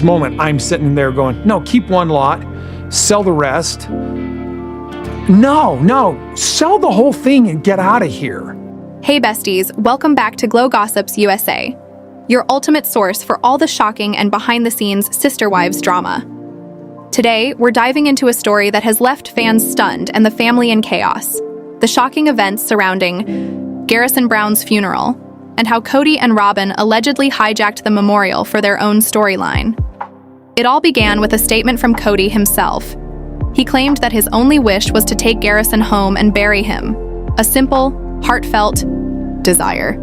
this moment, I'm sitting there going, no, keep one lot, sell the rest. No, sell the whole thing and get out of here. Hey besties, welcome back to Glow Gossips USA, your ultimate source for all the shocking and behind-the-scenes sister wives drama. Today, we're diving into a story that has left fans stunned and the family in chaos. The shocking events surrounding Garrison Brown's funeral, and how Kody and Robyn allegedly hijacked the memorial for their own storyline. It all began with a statement from Kody himself. He claimed that his only wish was to take Garrison home and bury him, a simple, heartfelt desire.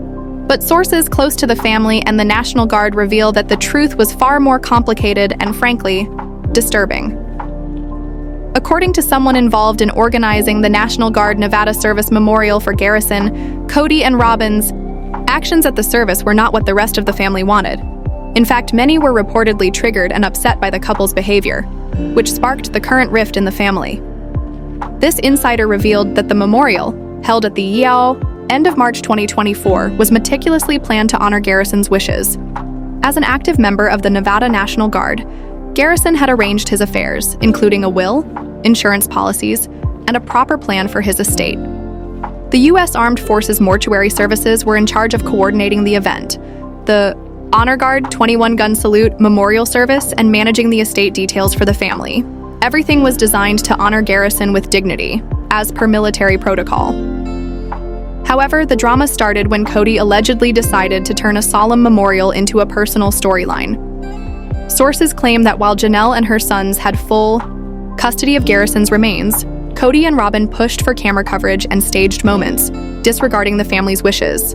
But sources close to the family and the National Guard reveal that the truth was far more complicated and, frankly, disturbing. According to someone involved in organizing the National Guard Nevada Service Memorial for Garrison, Kody and Robyn's actions at the service were not what the rest of the family wanted. In fact, many were reportedly triggered and upset by the couple's behavior, which sparked the current rift in the family. This insider revealed that the memorial, held at the Yao, end of March 2024, was meticulously planned to honor Garrison's wishes. As an active member of the Nevada National Guard, Garrison had arranged his affairs, including a will, insurance policies, and a proper plan for his estate. The U.S. Armed Forces Mortuary Services were in charge of coordinating the event, the Honor Guard 21-gun salute memorial service, and managing the estate details for the family. Everything was designed to honor Garrison with dignity, as per military protocol. However, the drama started when Kody allegedly decided to turn a solemn memorial into a personal storyline. Sources claim that while Janelle and her sons had full custody of Garrison's remains, Kody and Robyn pushed for camera coverage and staged moments, disregarding the family's wishes.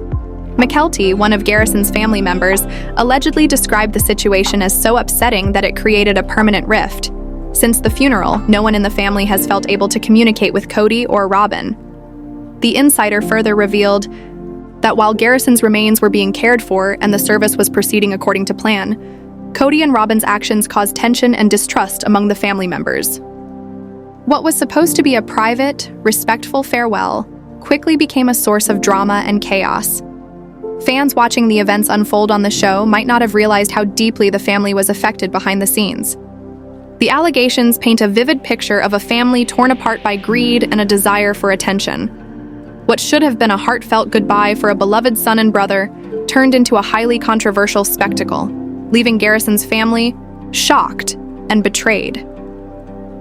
Mykelti, one of Garrison's family members, allegedly described the situation as so upsetting that it created a permanent rift. Since the funeral, no one in the family has felt able to communicate with Kody or Robyn. The insider further revealed that while Garrison's remains were being cared for and the service was proceeding according to plan, Kody and Robyn's actions caused tension and distrust among the family members. What was supposed to be a private, respectful farewell quickly became a source of drama and chaos. Fans watching the events unfold on the show might not have realized how deeply the family was affected behind the scenes. The allegations paint a vivid picture of a family torn apart by greed and a desire for attention. What should have been a heartfelt goodbye for a beloved son and brother turned into a highly controversial spectacle, leaving Garrison's family shocked and betrayed.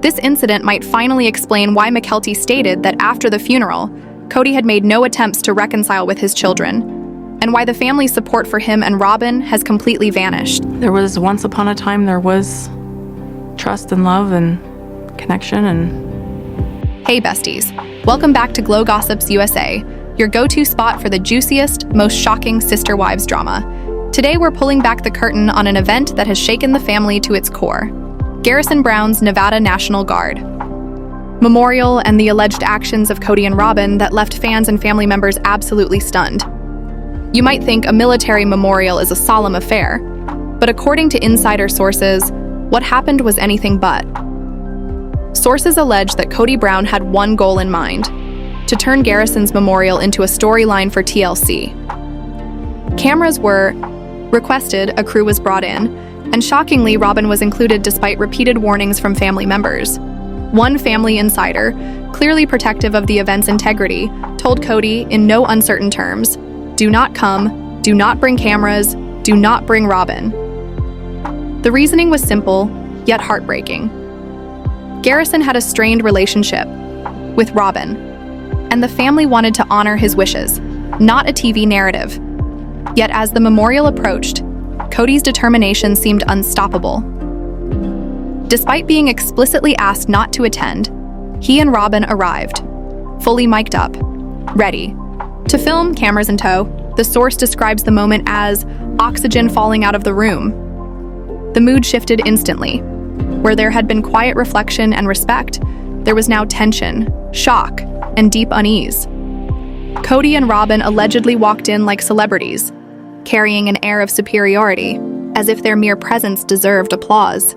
This incident might finally explain why Mykelti stated that after the funeral, Kody had made no attempts to reconcile with his children, and why the family's support for him and Robyn has completely vanished. There was once upon a time, there was trust and love and connection and... Hey besties, welcome back to Glow Gossips USA, your go-to spot for the juiciest, most shocking sister wives drama. Today we're pulling back the curtain on an event that has shaken the family to its core. Garrison Brown's Nevada National Guard memorial and the alleged actions of Kody and Robyn that left fans and family members absolutely stunned. You might think a military memorial is a solemn affair, but according to insider sources, what happened was anything but. Sources allege that Kody Brown had one goal in mind: to turn Garrison's memorial into a storyline for TLC. Cameras were requested, a crew was brought in, and shockingly, Robyn was included despite repeated warnings from family members. One family insider, clearly protective of the event's integrity, told Kody in no uncertain terms, "Do not come, do not bring cameras, do not bring Robyn." The reasoning was simple, yet heartbreaking. Garrison had a strained relationship with Robyn, and the family wanted to honor his wishes, not a TV narrative. Yet as the memorial approached, Kody's determination seemed unstoppable. Despite being explicitly asked not to attend, he and Robyn arrived, fully mic'd up, ready. To film, cameras in tow, the source describes the moment as oxygen falling out of the room. The mood shifted instantly. Where there had been quiet reflection and respect, there was now tension, shock, and deep unease. Kody and Robyn allegedly walked in like celebrities, carrying an air of superiority, as if their mere presence deserved applause.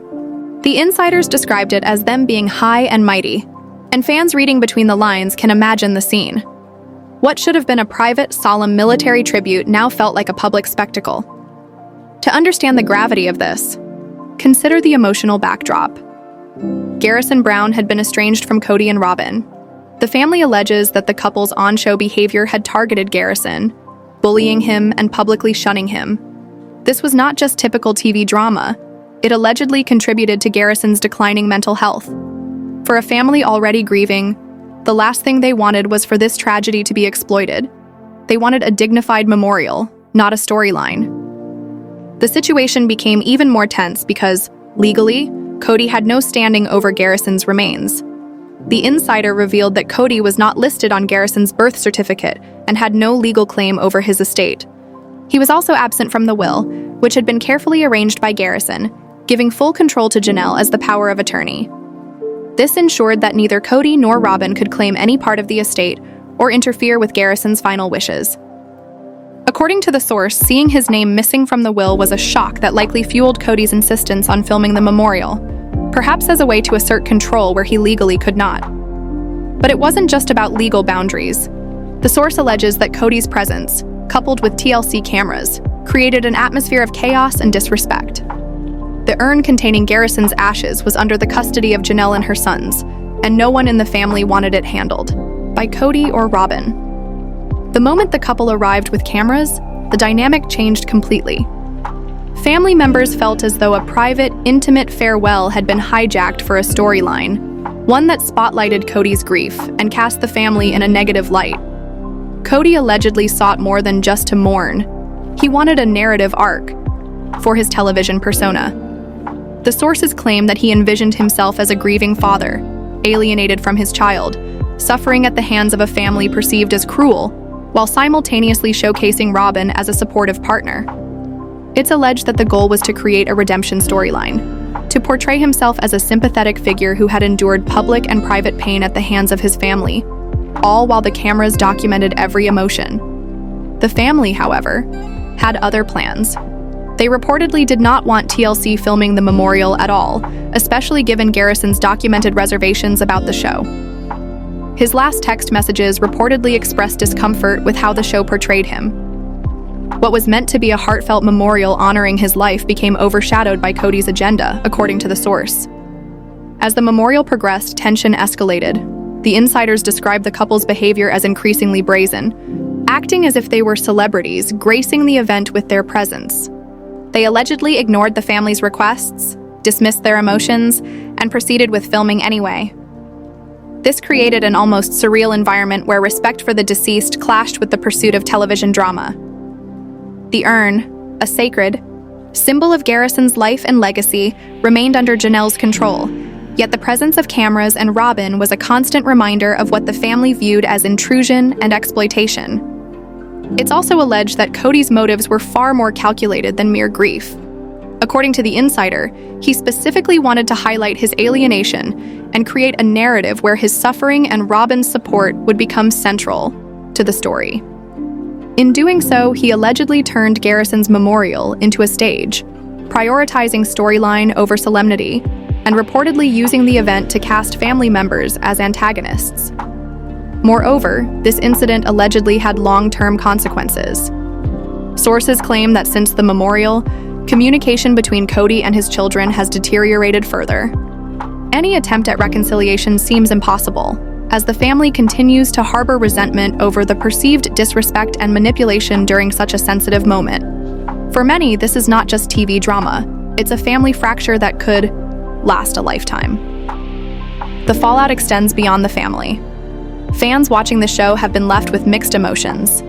The insiders described it as them being high and mighty, and fans reading between the lines can imagine the scene. What should have been a private, solemn military tribute now felt like a public spectacle. To understand the gravity of this, Consider the emotional backdrop. Garrison Brown had been estranged from Kody and Robyn. The family alleges that the couple's on-show behavior had targeted Garrison, bullying him and publicly shunning him. This was not just typical TV drama. It allegedly contributed to Garrison's declining mental health. For a family already grieving, the last thing they wanted was for this tragedy to be exploited. They wanted a dignified memorial, not a storyline. The situation became even more tense because, legally, Kody had no standing over Garrison's remains. The insider revealed that Kody was not listed on Garrison's birth certificate and had no legal claim over his estate. He was also absent from the will, which had been carefully arranged by Garrison, giving full control to Janelle as the power of attorney. This ensured that neither Kody nor Robyn could claim any part of the estate or interfere with Garrison's final wishes. According to the source, seeing his name missing from the will was a shock that likely fueled Kody's insistence on filming the memorial, perhaps as a way to assert control where he legally could not. But it wasn't just about legal boundaries. The source alleges that Kody's presence, coupled with TLC cameras, created an atmosphere of chaos and disrespect. The urn containing Garrison's ashes was under the custody of Janelle and her sons, and no one in the family wanted it handled, by Kody or Robyn. The moment the couple arrived with cameras, the dynamic changed completely. Family members felt as though a private, intimate farewell had been hijacked for a storyline, one that spotlighted Kody's grief and cast the family in a negative light. Kody allegedly sought more than just to mourn. He wanted a narrative arc for his television persona. The sources claim that he envisioned himself as a grieving father, alienated from his child, suffering at the hands of a family perceived as cruel, while simultaneously showcasing Robyn as a supportive partner. It's alleged that the goal was to create a redemption storyline, to portray himself as a sympathetic figure who had endured public and private pain at the hands of his family, all while the cameras documented every emotion. The family, however, had other plans. They reportedly did not want TLC filming the memorial at all, especially given Garrison's documented reservations about the show. His last text messages reportedly expressed discomfort with how the show portrayed him. What was meant to be a heartfelt memorial honoring his life became overshadowed by Kody's agenda, according to the source. As the memorial progressed, tension escalated. The insiders described the couple's behavior as increasingly brazen, acting as if they were celebrities, gracing the event with their presence. They allegedly ignored the family's requests, dismissed their emotions, and proceeded with filming anyway. This created an almost surreal environment where respect for the deceased clashed with the pursuit of television drama. The urn, a sacred symbol of Garrison's life and legacy, remained under Janelle's control, yet the presence of cameras and Robyn was a constant reminder of what the family viewed as intrusion and exploitation. It's also alleged that Kody's motives were far more calculated than mere grief. According to the insider, he specifically wanted to highlight his alienation and create a narrative where his suffering and Robyn's support would become central to the story. In doing so, he allegedly turned Garrison's memorial into a stage, prioritizing storyline over solemnity, and reportedly using the event to cast family members as antagonists. Moreover, this incident allegedly had long-term consequences. Sources claim that since the memorial, communication between Kody and his children has deteriorated further. Any attempt at reconciliation seems impossible, as the family continues to harbor resentment over the perceived disrespect and manipulation during such a sensitive moment. For many, this is not just TV drama. It's a family fracture that could last a lifetime. The fallout extends beyond the family. Fans watching the show have been left with mixed emotions.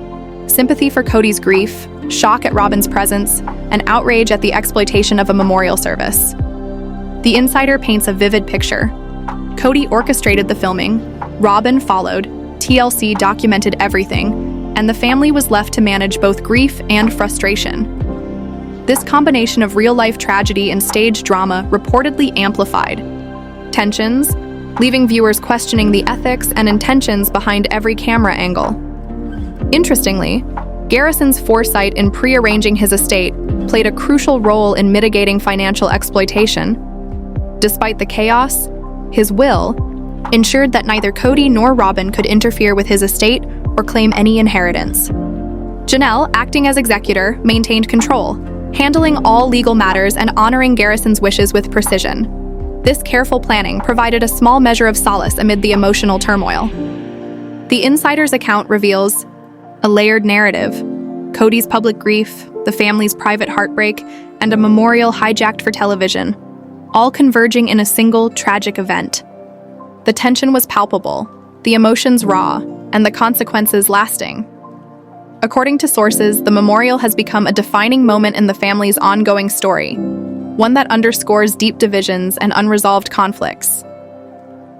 Sympathy for Kody's grief, shock at Robyn's presence, and outrage at the exploitation of a memorial service. The insider paints a vivid picture. Kody orchestrated the filming, Robyn followed, TLC documented everything, and the family was left to manage both grief and frustration. This combination of real-life tragedy and stage drama reportedly amplified tensions, leaving viewers questioning the ethics and intentions behind every camera angle. Interestingly, Garrison's foresight in prearranging his estate played a crucial role in mitigating financial exploitation. Despite the chaos, his will ensured that neither Kody nor Robyn could interfere with his estate or claim any inheritance. Janelle, acting as executor, maintained control, handling all legal matters and honoring Garrison's wishes with precision. This careful planning provided a small measure of solace amid the emotional turmoil. The insider's account reveals a layered narrative: Kody's public grief, the family's private heartbreak, and a memorial hijacked for television, all converging in a single tragic event. The tension was palpable, the emotions raw, and the consequences lasting. According to sources, the memorial has become a defining moment in the family's ongoing story, one that underscores deep divisions and unresolved conflicts.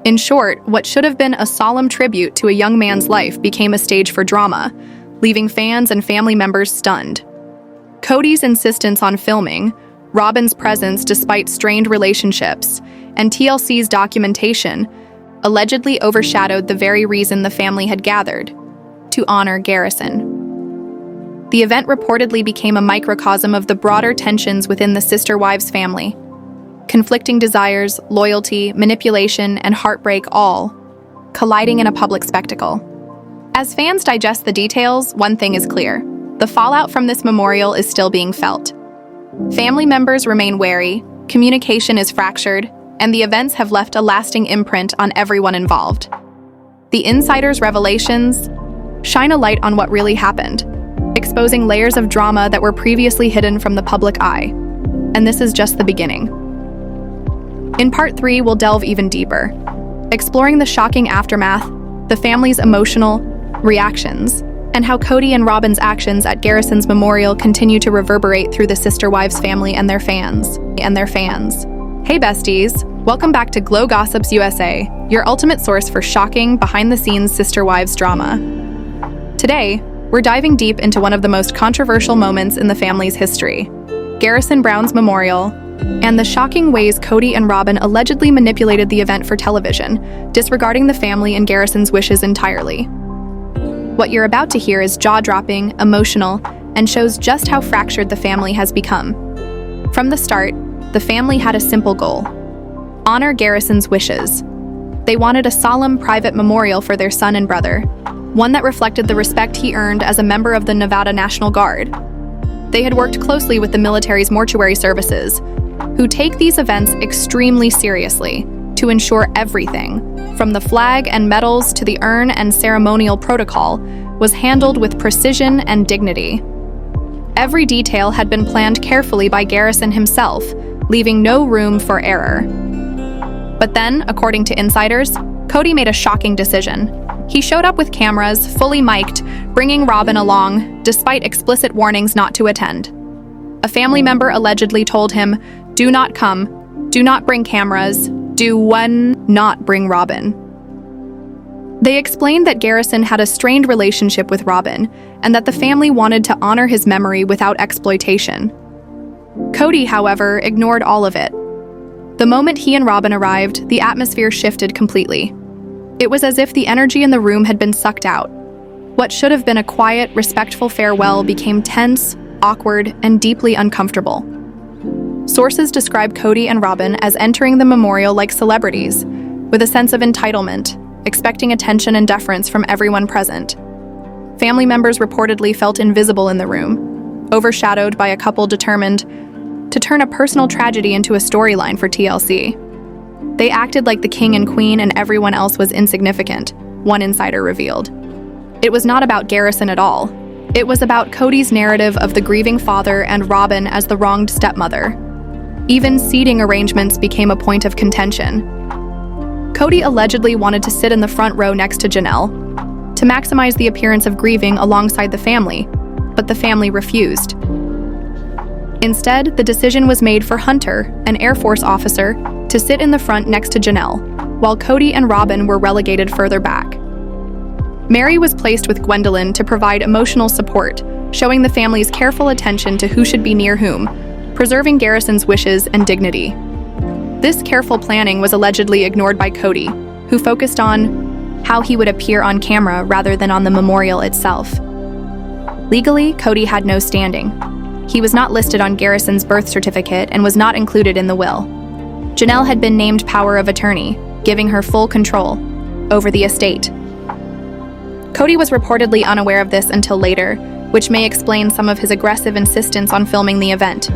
In short, what should have been a solemn tribute to a young man's life became a stage for drama, leaving fans and family members stunned. Kody's insistence on filming, Robyn's presence despite strained relationships, and TLC's documentation allegedly overshadowed the very reason the family had gathered: to honor Garrison. The event reportedly became a microcosm of the broader tensions within the sister wives' family. Conflicting desires, loyalty, manipulation, and heartbreak all colliding in a public spectacle. As fans digest the details, one thing is clear: the fallout from this memorial is still being felt. Family members remain wary, communication is fractured, and the events have left a lasting imprint on everyone involved. The insider's revelations shine a light on what really happened, exposing layers of drama that were previously hidden from the public eye. And this is just the beginning. In Part 3, we'll delve even deeper, exploring the shocking aftermath, the family's emotional reactions, and how Kody and Robyn's actions at Garrison's memorial continue to reverberate through the sister wives' family and their fans. Hey besties, welcome back to Glow Gossips USA, your ultimate source for shocking, behind-the-scenes sister wives drama. Today, we're diving deep into one of the most controversial moments in the family's history: Garrison Brown's memorial, and the shocking ways Kody and Robyn allegedly manipulated the event for television, disregarding the family and Garrison's wishes entirely. What you're about to hear is jaw-dropping, emotional, and shows just how fractured the family has become. From the start, the family had a simple goal: honor Garrison's wishes. They wanted a solemn, private memorial for their son and brother, one that reflected the respect he earned as a member of the Nevada National Guard. They had worked closely with the military's mortuary services, who take these events extremely seriously, to ensure everything, from the flag and medals to the urn and ceremonial protocol, was handled with precision and dignity. Every detail had been planned carefully by Garrison himself, leaving no room for error. But then, according to insiders, Kody made a shocking decision. He showed up with cameras, fully mic'd, bringing Robyn along, despite explicit warnings not to attend. A family member allegedly told him, "Do not come, do not bring cameras, not bring Robyn." They explained that Garrison had a strained relationship with Robyn, and that the family wanted to honor his memory without exploitation. Kody, however, ignored all of it. The moment he and Robyn arrived, the atmosphere shifted completely. It was as if the energy in the room had been sucked out. What should have been a quiet, respectful farewell became tense, awkward, and deeply uncomfortable. Sources describe Kody and Robyn as entering the memorial like celebrities, with a sense of entitlement, expecting attention and deference from everyone present. Family members reportedly felt invisible in the room, overshadowed by a couple determined to turn a personal tragedy into a storyline for TLC. They acted like the king and queen and everyone else was insignificant, one insider revealed. It was not about Garrison at all. It was about Kody's narrative of the grieving father and Robyn as the wronged stepmother. Even seating arrangements became a point of contention. Kody allegedly wanted to sit in the front row next to Janelle, to maximize the appearance of grieving alongside the family, but the family refused. Instead, the decision was made for Hunter, an Air Force officer, to sit in the front next to Janelle, while Kody and Robyn were relegated further back. Mary was placed with Gwendolyn to provide emotional support, showing the family's careful attention to who should be near whom, preserving Garrison's wishes and dignity. This careful planning was allegedly ignored by Kody, who focused on how he would appear on camera rather than on the memorial itself. Legally, Kody had no standing. He was not listed on Garrison's birth certificate and was not included in the will. Janelle had been named power of attorney, giving her full control over the estate. Kody was reportedly unaware of this until later, which may explain some of his aggressive insistence on filming the event.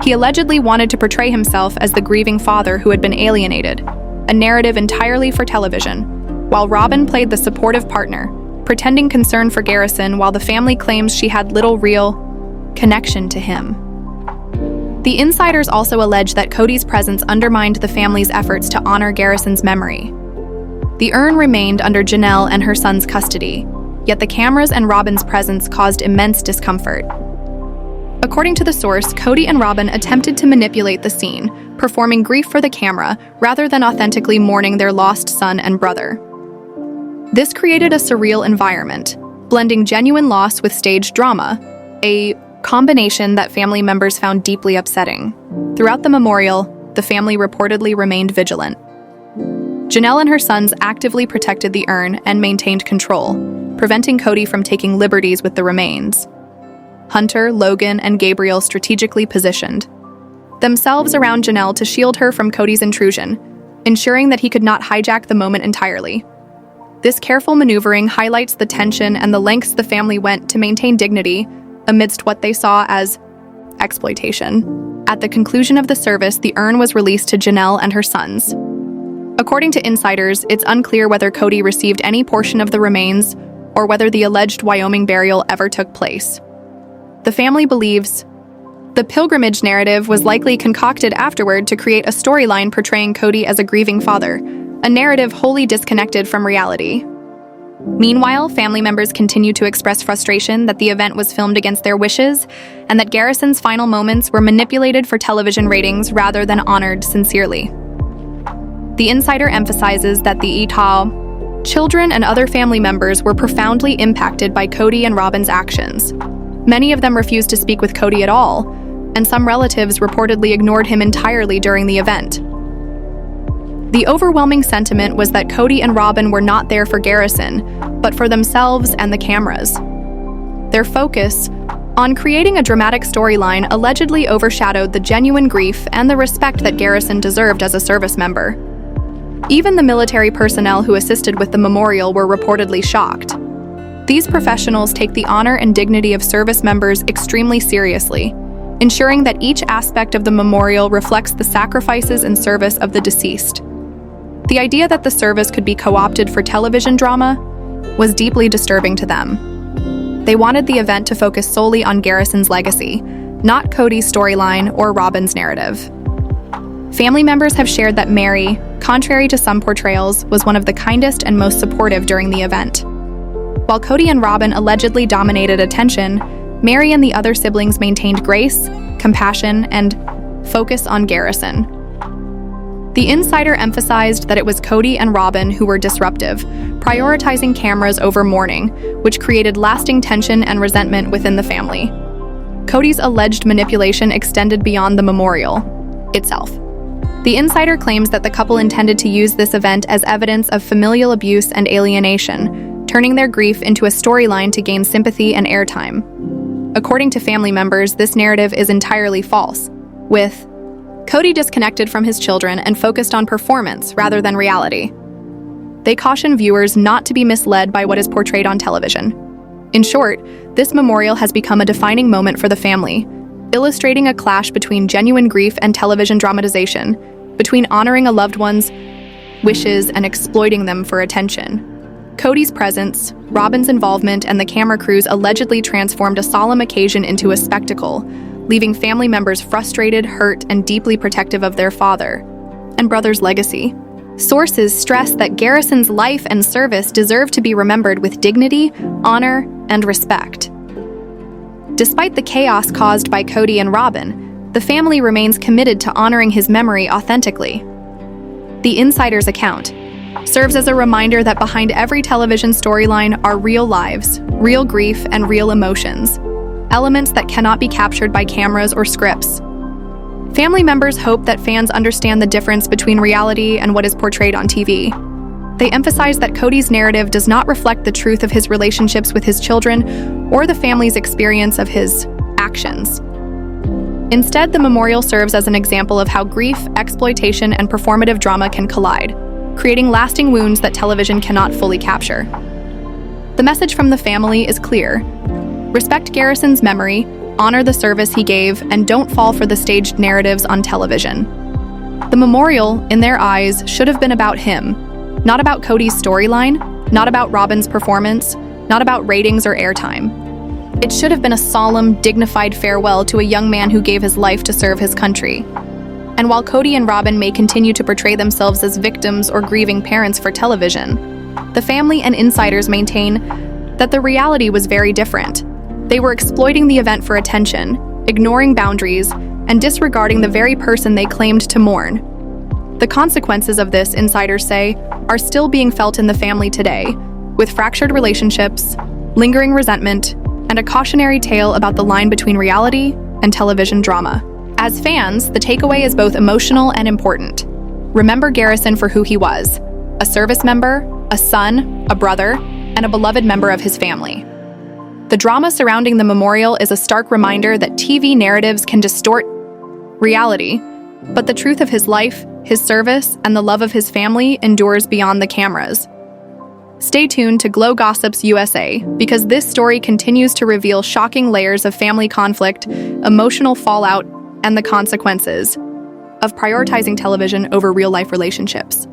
He allegedly wanted to portray himself as the grieving father who had been alienated, a narrative entirely for television, while Robyn played the supportive partner, pretending concern for Garrison while the family claims she had little real connection to him. The insiders also allege that Kody's presence undermined the family's efforts to honor Garrison's memory. The urn remained under Janelle and her son's custody, yet the cameras and Robyn's presence caused immense discomfort. According to the source, Kody and Robyn attempted to manipulate the scene, performing grief for the camera rather than authentically mourning their lost son and brother. This created a surreal environment, blending genuine loss with staged drama, a combination that family members found deeply upsetting. Throughout the memorial, the family reportedly remained vigilant. Janelle and her sons actively protected the urn and maintained control, preventing Kody from taking liberties with the remains. Hunter, Logan, and Gabriel strategically positioned themselves around Janelle to shield her from Kody's intrusion, ensuring that he could not hijack the moment entirely. This careful maneuvering highlights the tension and the lengths the family went to maintain dignity amidst what they saw as exploitation. At the conclusion of the service, the urn was released to Janelle and her sons. According to insiders, it's unclear whether Kody received any portion of the remains or whether the alleged Wyoming burial ever took place. The family believes the pilgrimage narrative was likely concocted afterward to create a storyline portraying Kody as a grieving father, a narrative wholly disconnected from reality. Meanwhile, family members continue to express frustration that the event was filmed against their wishes and that Garrison's final moments were manipulated for television ratings rather than honored sincerely. The insider emphasizes that the Itaw children and other family members were profoundly impacted by Kody and Robyn's actions. Many of them refused to speak with Kody at all, and some relatives reportedly ignored him entirely during the event. The overwhelming sentiment was that Kody and Robyn were not there for Garrison, but for themselves and the cameras. Their focus on creating a dramatic storyline allegedly overshadowed the genuine grief and the respect that Garrison deserved as a service member. Even the military personnel who assisted with the memorial were reportedly shocked. These professionals take the honor and dignity of service members extremely seriously, ensuring that each aspect of the memorial reflects the sacrifices and service of the deceased. The idea that the service could be co-opted for television drama was deeply disturbing to them. They wanted the event to focus solely on Garrison's legacy, not Kody's storyline or Robyn's narrative. Family members have shared that Mary, contrary to some portrayals, was one of the kindest and most supportive during the event. While Kody and Robyn allegedly dominated attention, Mary and the other siblings maintained grace, compassion, and focus on Garrison. The insider emphasized that it was Kody and Robyn who were disruptive, prioritizing cameras over mourning, which created lasting tension and resentment within the family. Kody's alleged manipulation extended beyond the memorial itself. The insider claims that the couple intended to use this event as evidence of familial abuse and alienation, turning their grief into a storyline to gain sympathy and airtime. According to family members, this narrative is entirely false, with Kody disconnected from his children and focused on performance rather than reality. They caution viewers not to be misled by what is portrayed on television. In short, this memorial has become a defining moment for the family, illustrating a clash between genuine grief and television dramatization, between honoring a loved one's wishes and exploiting them for attention. Kody's presence, Robyn's involvement, and the camera crews allegedly transformed a solemn occasion into a spectacle, leaving family members frustrated, hurt, and deeply protective of their father and brother's legacy. Sources stress that Garrison's life and service deserve to be remembered with dignity, honor, and respect. Despite the chaos caused by Kody and Robyn, the family remains committed to honoring his memory authentically. The insider's account serves as a reminder that behind every television storyline are real lives, real grief, and real emotions, elements that cannot be captured by cameras or scripts. Family members hope that fans understand the difference between reality and what is portrayed on TV. They emphasize that Kody's narrative does not reflect the truth of his relationships with his children or the family's experience of his actions. Instead, the memorial serves as an example of how grief, exploitation, and performative drama can collide, creating lasting wounds that television cannot fully capture. The message from the family is clear. Respect Garrison's memory, honor the service he gave, and don't fall for the staged narratives on television. The memorial, in their eyes, should have been about him, not about Kody's storyline, not about Robyn's performance, not about ratings or airtime. It should have been a solemn, dignified farewell to a young man who gave his life to serve his country. And while Kody and Robyn may continue to portray themselves as victims or grieving parents for television, the family and insiders maintain that the reality was very different. They were exploiting the event for attention, ignoring boundaries, and disregarding the very person they claimed to mourn. The consequences of this, insiders say, are still being felt in the family today, with fractured relationships, lingering resentment, and a cautionary tale about the line between reality and television drama. As fans, the takeaway is both emotional and important. Remember Garrison for who he was: a service member, a son, a brother, and a beloved member of his family. The drama surrounding the memorial is a stark reminder that TV narratives can distort reality, but the truth of his life, his service, and the love of his family endures beyond the cameras. Stay tuned to Glow Gossips USA, because this story continues to reveal shocking layers of family conflict, emotional fallout, and the consequences of prioritizing television over real-life relationships.